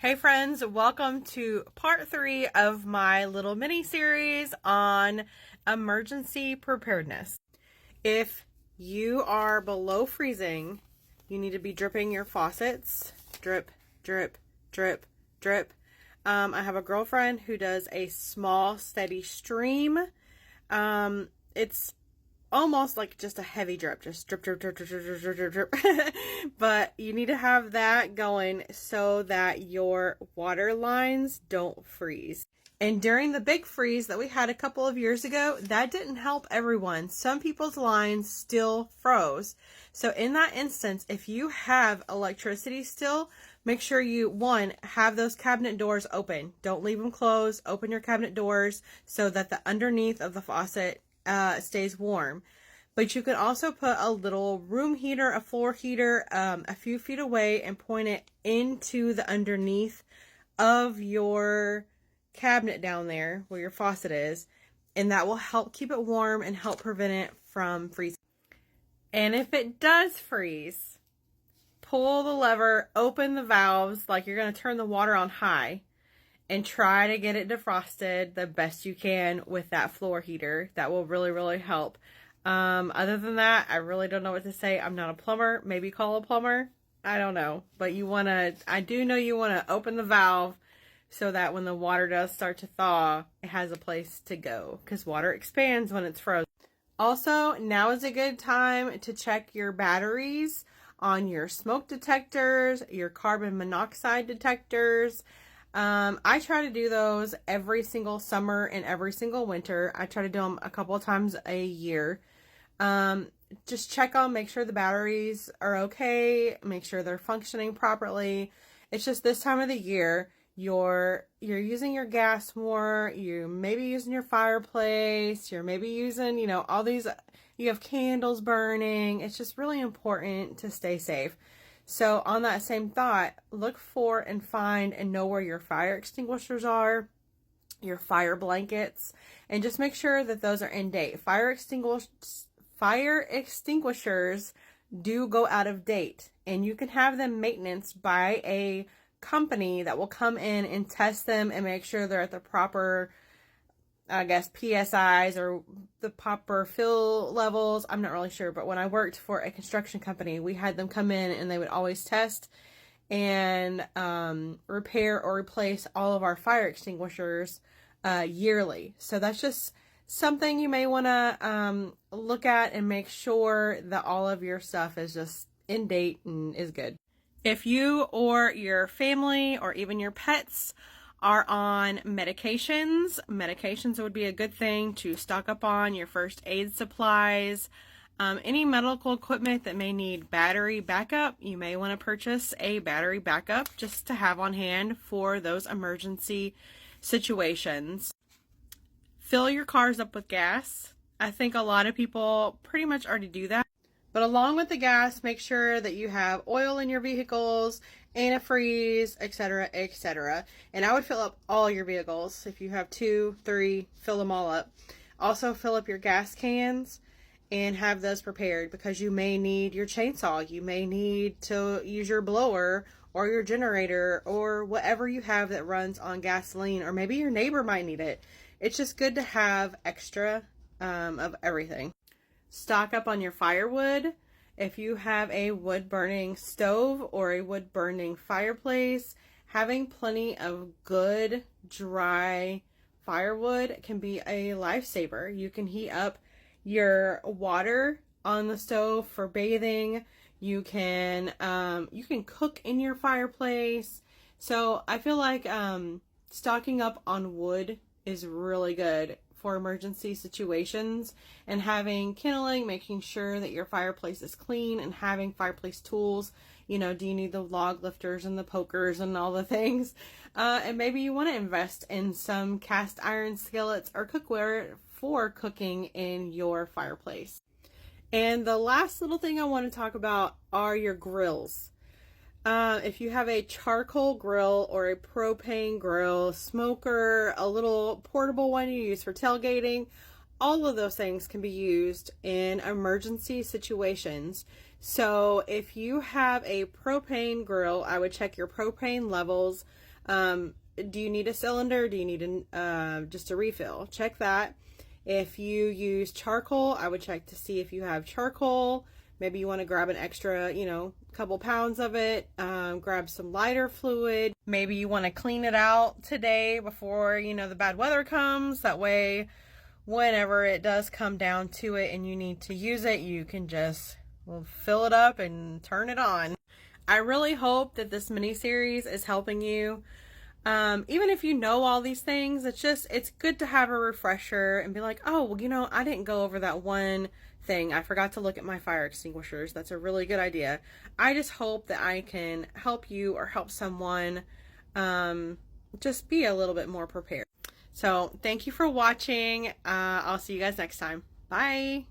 Hey friends, welcome to part 3 of my little mini series on emergency preparedness. If you are below freezing, you need to be dripping your faucets. Drip, drip, drip, drip. I have a girlfriend who does a small, steady stream. It's almost like just a heavy drip, just drip, drip, drip, drip, drip, drip, drip, drip, drip. But you need to have that going so that your water lines don't freeze. And during the big freeze that we had a couple of years ago, that didn't help everyone. Some people's lines still froze. So in that instance, if you have electricity still, make sure you, one, have those cabinet doors open. Don't leave them closed. Open your cabinet doors so that the underneath of the faucet stays warm. But you can also put a little room heater, a floor heater, a few feet away and point it into the underneath of your cabinet down there where your faucet is, and that will help keep it warm and help prevent it from freezing. And if it does freeze, pull the lever, open the valves like you're going to turn the water on high, and try to get it defrosted the best you can with that floor heater. That will really help. Other than that, I really don't know what to say. I'm not a plumber. Maybe call a plumber. I don't know. But I do know you want to open the valve so that when the water does start to thaw, it has a place to go, because water expands when it's frozen. Also, now is a good time to check your batteries on your smoke detectors, your carbon monoxide detectors. I try to do those every single summer and every single winter. I try to do them a couple of times a year. Just check on, make sure the batteries are okay, make sure they're functioning properly. It's just this time of the year, you're using your gas more, you may be using your fireplace, you're maybe using, all these, you have candles burning. It's just really important to stay safe. So on that same thought, look for and find and know where your fire extinguishers are, your fire blankets, and just make sure that those are in date. Fire extinguishers do go out of date, and you can have them maintenance by a company that will come in and test them and make sure they're at the proper, PSIs or the proper fill levels. I'm not really sure, but when I worked for a construction company, we had them come in and they would always test and repair or replace all of our fire extinguishers yearly. So that's just something you may want to look at and make sure that all of your stuff is just in date and is good. If you or your family or even your pets are on medications would be a good thing to stock up on. Your first aid supplies, any medical equipment that may need battery backup, you may want to purchase a battery backup just to have on hand for those emergency situations. Fill your cars up with gas. I think a lot of people pretty much already do that. But along with the gas, make sure that you have oil in your vehicles, antifreeze, etc., etc. And I would fill up all your vehicles. If you have 2, 3, fill them all up. Also fill up your gas cans and have those prepared, because you may need your chainsaw. You may need to use your blower or your generator or whatever you have that runs on gasoline, or maybe your neighbor might need it. It's just good to have extra of everything. Stock up on your firewood. If you have a wood burning stove or a wood burning fireplace, having plenty of good dry firewood can be a lifesaver. You can heat up your water on the stove for bathing. You can cook in your fireplace. So I feel like stocking up on wood is really good for emergency situations, and having kindling, making sure that your fireplace is clean, and having fireplace tools. Do you need the log lifters and the pokers and all the things? And maybe you want to invest in some cast iron skillets or cookware for cooking in your fireplace. And the last little thing I want to talk about are your grills. If you have a charcoal grill or a propane grill, smoker, a little portable one you use for tailgating, all of those things can be used in emergency situations. So if you have a propane grill, I would check your propane levels. Do you need a cylinder? Do you need just a refill? Check that. If you use charcoal, I would check to see if you have charcoal. Maybe you want to grab an extra, couple pounds of it. Grab some lighter fluid. Maybe you want to clean it out today before, the bad weather comes. That way, whenever it does come down to it and you need to use it, you can just fill it up and turn it on. I really hope that this mini series is helping you. Even if you know all these things, it's good to have a refresher and be like, oh, well, I didn't go over that one thing. I forgot to look at my fire extinguishers. That's a really good idea. I just hope that I can help you or help someone just be a little bit more prepared. So thank you for watching. I'll see you guys next time. Bye.